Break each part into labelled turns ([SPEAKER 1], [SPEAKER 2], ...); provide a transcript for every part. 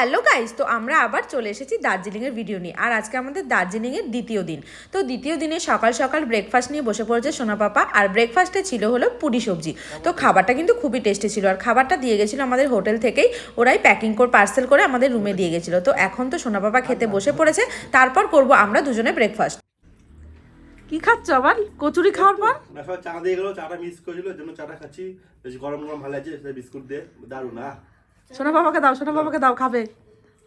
[SPEAKER 1] Hello guys, তো আমরা আবার চলে এসেছি দার্জিলিংয়ের ভিডিও নিয়ে। আর আজকে আমাদের দার্জিলিংয়ের দ্বিতীয় দিন। তো দ্বিতীয় দিনে সকাল সকাল ব্রেকফাস্ট নিয়ে বসে পড়েছে সোনা পাপা। আর ব্রেকফাস্টে ছিল হলো পুরি সবজি। তো খাবারটা কিন্তু খুবই টেস্টি ছিল। আর খাবারটা দিয়ে গেছিলো আমাদের হোটেল থেকেই, ওরাই প্যাকিং করে পার্সেল করে আমাদের রুমে দিয়ে গেছিলো। তো এখন তো সোনা পাপা খেতে বসে পড়েছে, তারপর করব আমরা দুজনে ব্রেকফাস্ট। কি খাচ্ছ আবার? কচুরি খাওয়ার পর
[SPEAKER 2] না, সবাই চা দিয়ে গেলো, চাটা মিস করেছিল, জন্য চাটা খাচ্ছি। বেশ গরম গরম ভালো লাগছে, বিস্কুট দিয়ে দারুণ। না
[SPEAKER 1] সোনা পাপাকে দাও, সোনা পাপাকে দাও, খাবে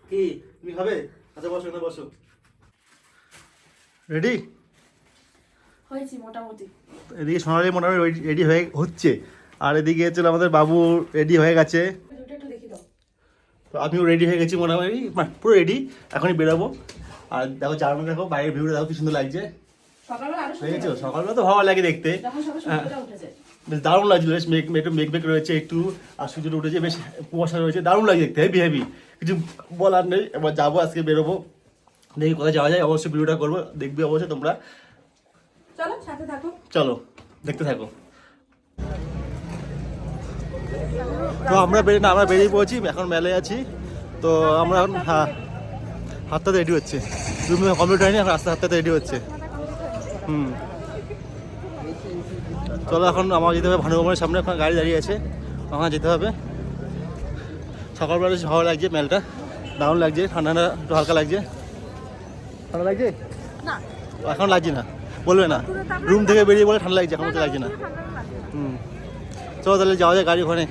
[SPEAKER 2] কি? তুমি খাবে? আচ্ছা বসো, না বসো। রেডি
[SPEAKER 1] হয়েছি মোটামুটি।
[SPEAKER 2] এদিকে সোনালি মোটামুটি রেডি হয়ে হচ্ছে, আর এদিকে হচ্ছে আমাদের বাবু রেডি হয়ে গেছে। তো আমিও রেডি হয়ে গেছি মোটামুটি, পুরো রেডি। এখনই বেরোবো। আর দেখো চারমে, দেখো বাইরের ভিউটা দেখো কি সুন্দর লাগছে। দেখেছো সকালবেলা তো ভালো লাগে দেখতে, বেশ দারুণ লাগছিল। বেশ একটু মেঘ রয়েছে একটু, আর সূর্যটা উঠেছে, বেশ কুয়াশা রয়েছে, দারুণ লাগে দেখতে। হেভি হেভি, কিছু বলার নেই। এবার যাবো, আজকে বেরোবো, দেখি কোথায় যাওয়া যায়। অবশ্যই ভিডিওটা করবো, দেখবে অবশ্যই তোমরা।
[SPEAKER 1] চলো সাথে থাকো,
[SPEAKER 2] চলো দেখতে থাকো। তো আমরা বেরিয়ে পড়েছি, এখন মেলায় আছি। তো আমরা এখন হাতটা রেডি হচ্ছে, 2 মিনিট কমপ্লিট হয়নি, এখন হাতটা রেডি হচ্ছে। চলো এখন আমার যেতে হবে ভানুভবনের সামনে, ওখানে গাড়ি দাঁড়িয়ে আছে, ওখানে যেতে হবে। সকালবেলা বেশ ভালো লাগছে, মেলটা দারুণ লাগছে, ঠান্ডা একটু হালকা লাগছে। ঠান্ডা লাগছে
[SPEAKER 1] না
[SPEAKER 2] এখন? লাগছে না বলবে না, রুম থেকে বেরিয়ে বলে ঠান্ডা লাগছে, এখন তো লাগছে না। চলো তাহলে যাওয়া যায় গাড়ি ওখানে।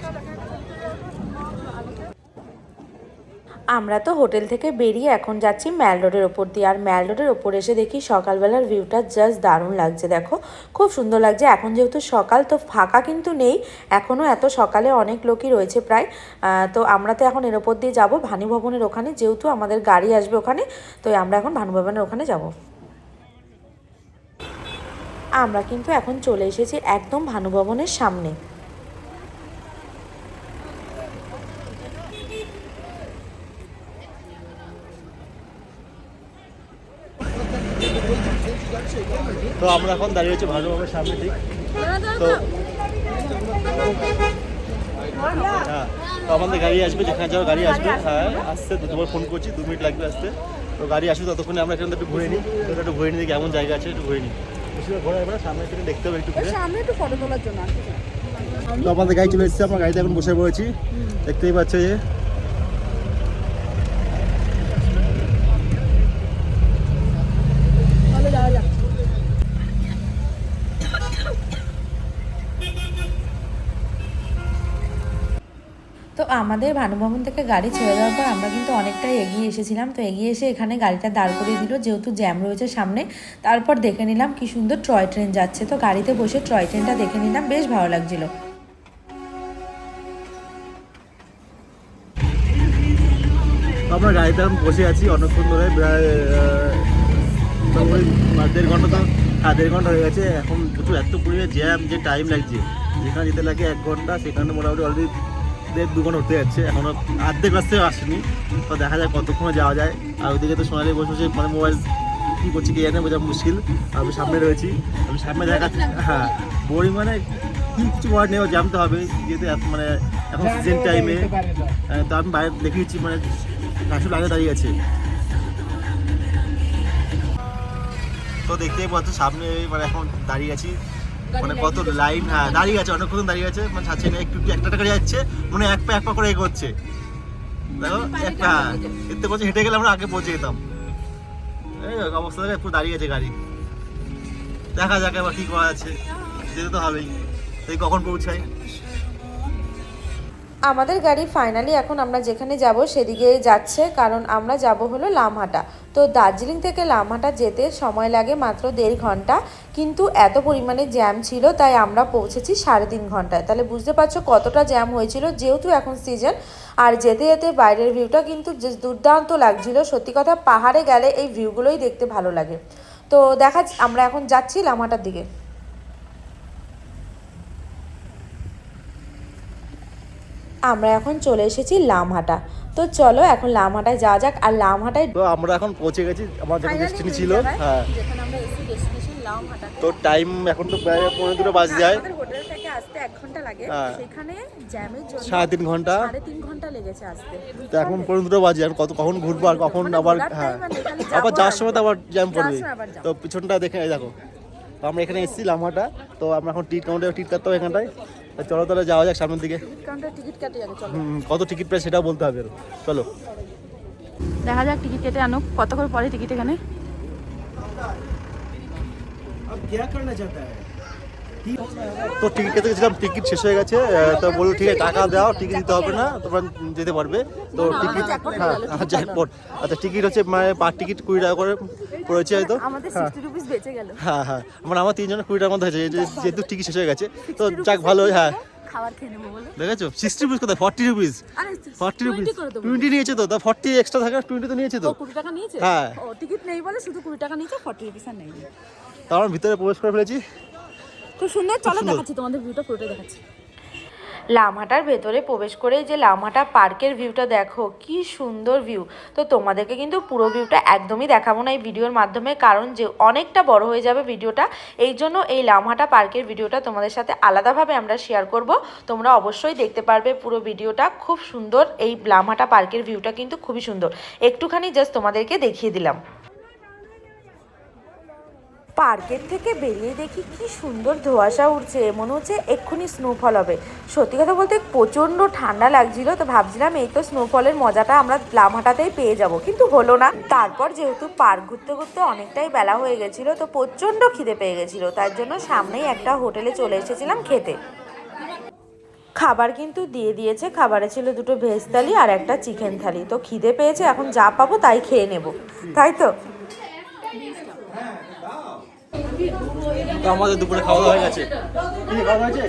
[SPEAKER 1] আমরা তো হোটেল থেকে বেরিয়ে এখন যাচ্ছি ম্যাল রোডের ওপর দিয়ে। আর ম্যাল রোডের ওপর এসে দেখি সকালবেলার ভিউটা জাস্ট দারুণ লাগছে। দেখো খুব সুন্দর লাগছে। এখন যেহেতু সকাল, তো ফাঁকা কিন্তু নেই এখনও, এত সকালে অনেক লোকই রয়েছে প্রায়। তো আমরা তো এখন এর ওপর দিয়ে যাবো ভানুভবনের ওখানে, যেহেতু আমাদের গাড়ি আসবে ওখানে। তো আমরা এখন ভানুভবনের ওখানে যাব। আমরা কিন্তু এখন চলে এসেছি একদম ভানুভবনের সামনে।
[SPEAKER 2] তো আমরা এখন দাঁড়িয়ে আছি ভানুভবনের সামনে ঠিক। তো হ্যাঁ, তো আমাদের গাড়ি আসবে, যেখানে যাওয়ার গাড়ি আসবে। হ্যাঁ আসছে, তোমার ফোন করছি, 2 মিনিট লাগবে আসতে। তো গাড়ি আসবে, ততক্ষণে আমরা এখানে একটু ঘুরে নিই। তো একটু ঘুরে নিই, কেমন জায়গা আছে একটু ঘুরে নিই। বেশি ঘোরা যাবে না, সামনে থেকে দেখতে হবে একটু ঘুরে।
[SPEAKER 1] সামনে একটু ফটো তোলার জন্য।
[SPEAKER 2] তো আমাদের গাড়ি চলে এসেছে, আমরা গাড়িতে এখন বসে পড়েছি, দেখতেই পাচ্ছ যে।
[SPEAKER 1] তো আমাদের ভানুভবন থেকে গাড়ি ছেড়ে দেওয়ার পর আমরা কিন্তু অনেকটাই এগিয়ে এসেছিলাম। তো এগিয়ে এসে এখানে গাড়িটা দাঁড় করিয়ে দিল, যেহেতু জ্যাম রয়েছে সামনে। তারপর দেখে নিলাম কি সুন্দর টয় ট্রেন যাচ্ছে। তো গাড়িতে বসে টয় ট্রেনটা দেখে নিলাম, বেশ ভালো লাগছিল।
[SPEAKER 2] আমরা গাড়িতে এখন বসে আছি অনেকক্ষণ ধরে, প্রায় মোটামুটি 1.5 ঘন্টা। তো হ্যাঁ 1.5 ঘন্টা হয়ে গেছে। এখন প্রচুর এত পরিমাণে জ্যাম, যে টাইম লাগছে, যেখানে যেতে লাগে 1 ঘন্টা, সেখানে মোটামুটি অলরেডি 1.5-2 ঘন্টা হতে যাচ্ছে। এখনও অর্ধেক রাস্তায় আসেনি। তো দেখা যায় কতক্ষণে যাওয়া যায়। আর ওইদিকে তো সোনালি বসে বসে মানে মোবাইল কী করছি কে জানে, বোঝা মুশকিল। আমি সামনে রয়েছি, আমি সামনে দেখাচ্ছি। হ্যাঁ বোরিং মানে কিছু ওয়ার্ড নেই, জানতে হবে, যেহেতু মানে এখন সিজন টাইমে। তো আমি বাইরে দেখিয়েছি, মানে আসলে আগে দাঁড়িয়ে আছে। তো দেখতেই পাচ্ছ সামনে, মানে এখন দাঁড়িয়ে আছি, মানে কত লাইন। হ্যাঁ দাঁড়িয়ে আছে, অনেকক্ষণ দাঁড়িয়ে আছে, মানে ছাড়ছে না, একটু একটা করে যাচ্ছে, মানে এক পা করে এগোচ্ছে। দেখো একটা দেখতে পাচ্ছি, হেঁটে গেলে আমরা আগে পৌঁছে যেতাম। এই অবস্থা দেখে পুরো দাঁড়িয়ে আছে গাড়ি। দেখা যাক এবার কি করা আছে, যেতে তো হবেই, তাই কখন পৌঁছাই।
[SPEAKER 1] আমাদের গাড়ি ফাইনালি এখন আমরা যেখানে যাব সেদিকে যাচ্ছে, কারণ আমরা যাব হলো লামহাটা। তো দার্জিলিং থেকে লামহাটা যেতে সময় লাগে মাত্র 1.5 ঘন্টা, কিন্তু এত পরিমাণে জ্যাম ছিল তাই আমরা পৌঁছেছি 3.5 ঘন্টায়। তাহলে বুঝতে পারছো কতটা জ্যাম হয়েছিল, যেহেতু এখন সিজন। আর যেতে যেতে বাইরের ভিউটা কিন্তু দুর্দান্ত লাগছিল। সত্যি কথা, পাহাড়ে গেলে এই ভিউগুলোই দেখতে ভালো লাগে। তো আমরা এখন যাচ্ছি লামহাটার দিকে। আমরা এখন চলে এসেছি লামহাটা। তো চলো এখন লামহাটায় যাওয়া যাক। আর লামহাটায়
[SPEAKER 2] তো আমরা এখন পৌঁছে গেছি, আমার যেখানে ডেস্টিনি ছিল। হ্যাঁ
[SPEAKER 1] যেখানে আমরা এসি ডেস্টিনেশন লামহাটা।
[SPEAKER 2] তো টাইম এখন তো প্রায় 1:45 বাজে যায়।
[SPEAKER 1] আমাদের হোটেল থেকে আসতে 1 ঘন্টা লাগে,
[SPEAKER 2] হ্যাঁ।
[SPEAKER 1] সেখানে জ্যামের জন্য
[SPEAKER 2] 3.5 ঘন্টা
[SPEAKER 1] 3.5 ঘন্টা লেগেছে আসতে।
[SPEAKER 2] তো এখন পর্যন্ত 2 বাজে, আর কখন ঘুরবো আর কখন
[SPEAKER 1] মানে
[SPEAKER 2] আবার
[SPEAKER 1] ঘোরার
[SPEAKER 2] হ্যাঁ
[SPEAKER 1] time আর নেই, খালি
[SPEAKER 2] আবার
[SPEAKER 1] যাবো
[SPEAKER 2] যাওয়ার
[SPEAKER 1] আর
[SPEAKER 2] সময় তো আবার জ্যাম
[SPEAKER 1] যাওয়ার
[SPEAKER 2] পড়বে।
[SPEAKER 1] সময় আবার জ্যাম।
[SPEAKER 2] তো পিছনটা দেখে এই দেখো, তো আমরা এখানে এসেছি লামহাটা, তো আমরা এখন টিকিট কাউন্টারে টিকিট কাটতে হবে এখানটায়। তো চলো তাহলে যাওয়া যাক সামনের দিকে।
[SPEAKER 1] কাউন্টার টিকিট কাটে যাবে, চলো
[SPEAKER 2] কত টিকিট প্রাইস সেটাও বলতে হবে, চলো।
[SPEAKER 1] দেখা যাক টিকিট কেটে আনুক, কত করে পড়ে টিকিট এখানে।
[SPEAKER 2] তো টিকিট কেটে গেছিলাম, টিকিট শেষ হয়ে গেছে, তো বললো ঠিক আছে টাকা দাও, টিকিট দিতে হবে না, তোমরা যেতে পারবে। তো টিকিট হ্যাঁ জ্যাকপট, আচ্ছা টিকিট হচ্ছে মানে পার টিকিট 20 টাকা করে পড়েছে হয়তো।
[SPEAKER 1] আমাদের 60 রুপিস বেঁচে গেল।
[SPEAKER 2] হ্যাঁ হ্যাঁ মানে আমার 3 জনের 20 টাকার মধ্যে হয়েছে, যেহেতু টিকিট শেষ হয়ে গেছে। তো যাক ভালো, হ্যাঁ
[SPEAKER 1] খাবার খেয়ে নেবো বলে।
[SPEAKER 2] দেখেছো 60 রুপিস কোথায়, 40 রুপিস,
[SPEAKER 1] আরে
[SPEAKER 2] 40 রুপিস
[SPEAKER 1] 20 করে দেবো।
[SPEAKER 2] 20 নিয়েছে তো, তা 40 এক্সট্রা থাকে, 20 তো নিয়েছে তো।
[SPEAKER 1] 20 টাকা নিয়েছে।
[SPEAKER 2] হ্যাঁ।
[SPEAKER 1] ও টিকিট নেই বলে শুধু 20 টাকা নিয়েছে, 40 রুপিস আর নেই।
[SPEAKER 2] তো আমরা ভিতরে প্রবেশ করে ফেলেছি।
[SPEAKER 1] খুব সুন্দর, চলো
[SPEAKER 2] সুন্দর।
[SPEAKER 1] দেখাচ্ছি তোমাদের ভিউটা, পুরোটাই দেখাচ্ছি।
[SPEAKER 3] লামহাটার ভেতরে প্রবেশ করে যে লামহাটা পার্কের ভিউটা দেখো, কি সুন্দর ভিউ। তো তোমাদেরকে কিন্তু পুরো ভিউটা একদমই দেখাবো না এই ভিডিওর মাধ্যমে, কারণ যে অনেকটা বড় হয়ে যাবে ভিডিওটা। এই জন্য এই লামহাটা পার্কের ভিডিওটা তোমাদের সাথে আলাদাভাবে আমরা শেয়ার করব। তোমরা অবশ্যই দেখতে পারবে পুরো ভিডিওটা, খুব সুন্দর। এই লামহাটা পার্কের ভিউটা কিন্তু খুবই সুন্দর, একটুখানি জাস্ট তোমাদেরকে দেখিয়ে দিলাম। পার্কের থেকে বেরিয়ে দেখি কি সুন্দর ধোঁয়াশা উঠছে, মনে হচ্ছে এক্ষুনি স্নোফল হবে। সত্যি কথা বলতে প্রচণ্ড ঠান্ডা লাগছিল, তো ভাবছিলাম এই তো স্নোফলের মজাটা আমরা লামহাটাতেই পেয়ে যাব, কিন্তু হলো না। তারপর যেহেতু পার্ক ঘুরতে ঘুরতে অনেকটাই বেলা হয়ে গেছিলো, তো প্রচণ্ড খিদে পেয়ে গেছিলো, তার জন্য সামনেই একটা হোটেলে চলে এসেছিলাম খেতে। খাবার কিন্তু দিয়ে দিয়েছে, খাবারে ছিল 2টো ভেজ থালি আর একটা চিকেন থালি। তো খিদে পেয়েছে, এখন যা পাবো তাই খেয়ে নেব, তাই তো।
[SPEAKER 2] তো আমাদের দুপুরে খাওয়া দাওয়া হয়ে গেছে। কি খাওয়া হয়েছে?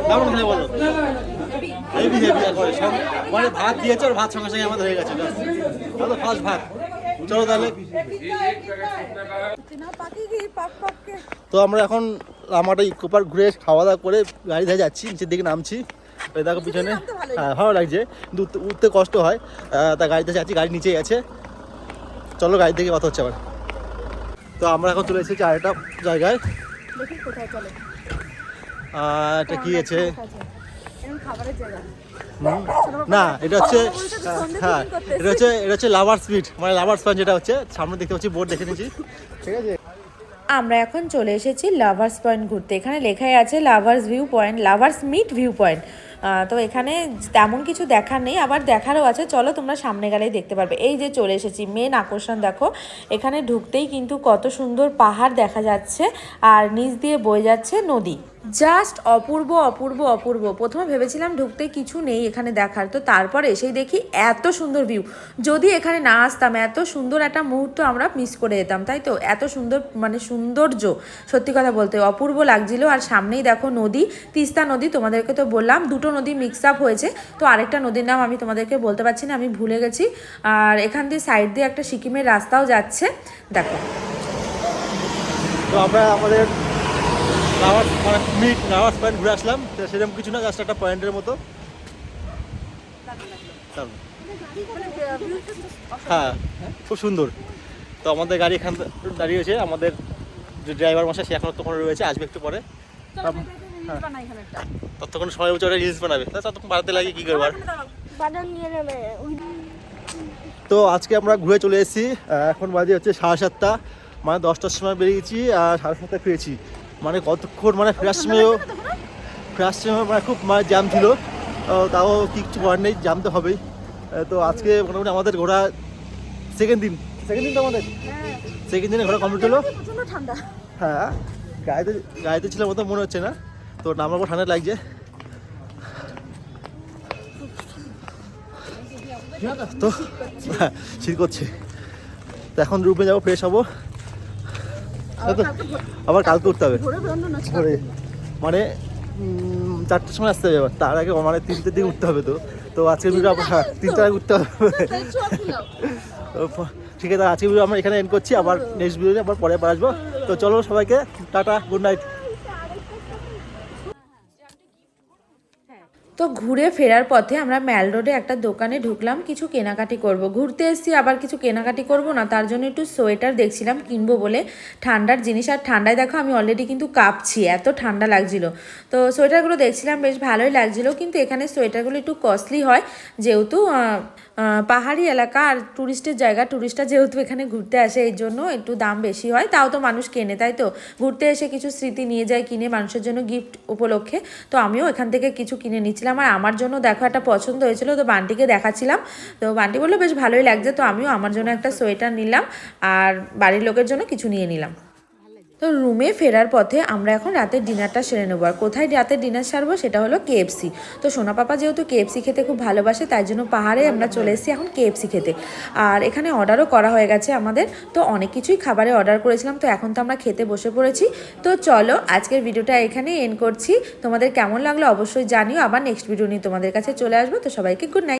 [SPEAKER 2] কেমন খেলে বলো? হেভি হেভি করে সব মানে ভাত দিয়েছে, আর ভাত সঙ্গে সঙ্গে আমাদের হয়ে গেছে। চলো ফার্স্ট ভাত, চলো তাহলে। তো আমরা এখন আমাদের ইকো পার্ক ঘুরে খাওয়া দাওয়া করে গাড়ি ধরে যাচ্ছি, নিচের দিকে নামছি। ওই দেখো পিছনে, হ্যাঁ ভালো লাগছে, কিন্তু উঠতে কষ্ট হয়। তা গাড়িতে যাচ্ছি, গাড়ি নিচেই আছে। চলো গাড়ি থেকে কথা হচ্ছে আবার। তো আমরা এখন চলে এসেছি আরেকটা জায়গায়।
[SPEAKER 1] দেখি কোথায় চলে।
[SPEAKER 2] এটা কি আছে?
[SPEAKER 1] এরকম খাবারের জায়গা।
[SPEAKER 2] না এটা হচ্ছে, হ্যাঁ এটা হচ্ছে লাভার্স মিট, মানে লাভার্স পয়েন্ট যেটা হচ্ছে সামনে দেখতে পাচ্ছি, বোর্ড দেখে নিয়েছি, ঠিক আছে।
[SPEAKER 3] আমরা এখন চলে এসেছি লাভার্স পয়েন্ট ঘুরতে। এখানে লেখাই আছে lovers view point, lovers meet view point. তো এখানে তেমন কিছু দেখার নেই, আবার দেখারও আছে, চলো তোমরা সামনে গেলেই দেখতে পারবে। এই যে চলে এসেছি, মেন আকর্ষণ দেখো, এখানে ঢুকতেই কিন্তু কত সুন্দর পাহাড় দেখা যাচ্ছে, আর নিচ দিয়ে বয়ে যাচ্ছে নদী। জাস্ট অপূর্ব অপূর্ব অপূর্ব। প্রথমে ভেবেছিলাম ঢুকতে কিছু নেই এখানে দেখার, তো তারপর এসেই দেখি এত সুন্দর ভিউ। যদি এখানে না আসতাম, এত সুন্দর একটা মুহূর্ত আমরা মিস করে যেতাম, তাই তো। এত সুন্দর মানে সৌন্দর্য, সত্যি কথা বলতে অপূর্ব লাগছিল। আর সামনেই দেখো নদী, তিস্তা নদী। তোমাদেরকে তো বললাম 2টো নদী মিক্স আপ হয়েছে, তো আরেকটা নদীর নাম আমি তোমাদেরকে বলতে পারছি না, আমি ভুলে গেছি। আর এখান দিয়ে সাইড দিয়ে একটা সিকিমের রাস্তাও যাচ্ছে, দেখো।
[SPEAKER 2] তো আমরা আমাদের লাভার্স পয়েন্ট ঘুরে আসলাম, তো সেরকম কিছু না, জাস্ট একটা পয়েন্টের মতো। হ্যাঁ খুব সুন্দর। তো আমাদের গাড়ি এখান দাঁড়িয়েছে, আমাদের যে ড্রাইভার মশাই সে এখনো তখন রয়েছে, আসবে একটু পরে। ততক্ষণ সময় বলছে ওরা রিলস বানাবে, ততক্ষণ বাড়াতে লাগে কী করবো আর। তো আজকে আমরা ঘুরে চলে এসেছি, এখন বাজে হচ্ছে 7:30, মানে 10টার সময় বেরিয়েছি আর 7:30 ফিরেছি। মানে কতক্ষণ, মানে ফেরার সময় মানে খুব মানে জ্যাম ছিল, তাও কিছু করার নেই, জ্যাম তো হবেই। তো আজকে মোটামুটি আমাদের ঘোরা সেকেন্ড দিন তো আমাদের সেকেন্ড দিনে ঘোরা কমপ্লিট হলো।
[SPEAKER 1] ঠান্ডা,
[SPEAKER 2] হ্যাঁ গাড়িতে ছিল মতো মনে হচ্ছে না, তো নামার পর ঠান্ডা লাগছে। তো শীত করছে, তো এখন রুমে যাবো, ফ্রেশ হবো, আবার কালকে উঠতে হবে ভোরে, মানে 4টার সময় আসতে হবে। এবার তার আগে মানে 3টের দিকে উঠতে হবে। তো আজকের ভিডিও 3টার আগে উঠতে হবে। ঠিক আছে, আজকের ভিডিও আমরা এখানে এন্ড করছি, আবার নেক্সট ভিডিও আবার পরে আসবো। তো চলো সবাইকে টাটা, গুড নাইট।
[SPEAKER 3] তো ঘুরে ফেরার পথে আমরা ম্যাল রোডে একটা দোকানে ঢুকলাম, কিছু কেনাকাটি করব। ঘুরতে এসেছি আবার কিছু কেনাকাটি করব না, তার জন্য একটু সোয়েটার দেখছিলাম কিনবো বলে, ঠান্ডার জিনিস। আর ঠান্ডায় দেখো আমি অলরেডি কিন্তু কাঁপছি, এত ঠান্ডা লাগছিল। তো সোয়েটারগুলো দেখছিলাম, বেশ ভালোই লাগছিল, কিন্তু এখানে সোয়েটারগুলো একটু কস্টলি হয়, যেহেতু পাহাড়ি এলাকা আর টুরিস্টের জায়গা, টুরিস্টরা যেহেতু এখানে ঘুরতে আসে এই জন্য একটু দাম বেশি হয়। তাও তো মানুষ কেনে, তাই তো, ঘুরতে এসে কিছু স্মৃতি নিয়ে যায় কিনে মানুষের জন্য গিফট উপলক্ষে। তো আমিও এখান থেকে কিছু কিনে নিচ্ছিলাম, আর আমার জন্য দেখো একটা পছন্দ হয়েছিল, তো বান্টিকে দেখাচ্ছিলাম। তো বান্টি বললো বেশ ভালোই লাগছে, তো আমিও আমার জন্য একটা সোয়েটার নিলাম আর বাড়ির লোকের জন্য কিছু নিয়ে নিলাম। তো রুমে ফেরার পথে আমরা এখন রাতের ডিনারটা সেরে নেবো। আর কোথায় রাতের ডিনার সারবো সেটা হলো KFC। তো সোনা পাপা যেহেতু KFC খেতে খুব ভালোবাসে, তাই জন্য পাহাড়ে আমরা চলে এসেছি এখন KFC খেতে। আর এখানে অর্ডারও করা হয়ে গেছে আমাদের, তো অনেক কিছুই খাবারে অর্ডার করেছিলাম, তো এখন তো আমরা খেতে বসে পড়েছি। তো চলো আজকের ভিডিওটা এখানেই এন্ড করছি। তোমাদের কেমন লাগলো অবশ্যই জানিও, আবার নেক্সট ভিডিও নিয়ে তোমাদের কাছে চলে আসবো। তো সবাইকে গুড নাইট।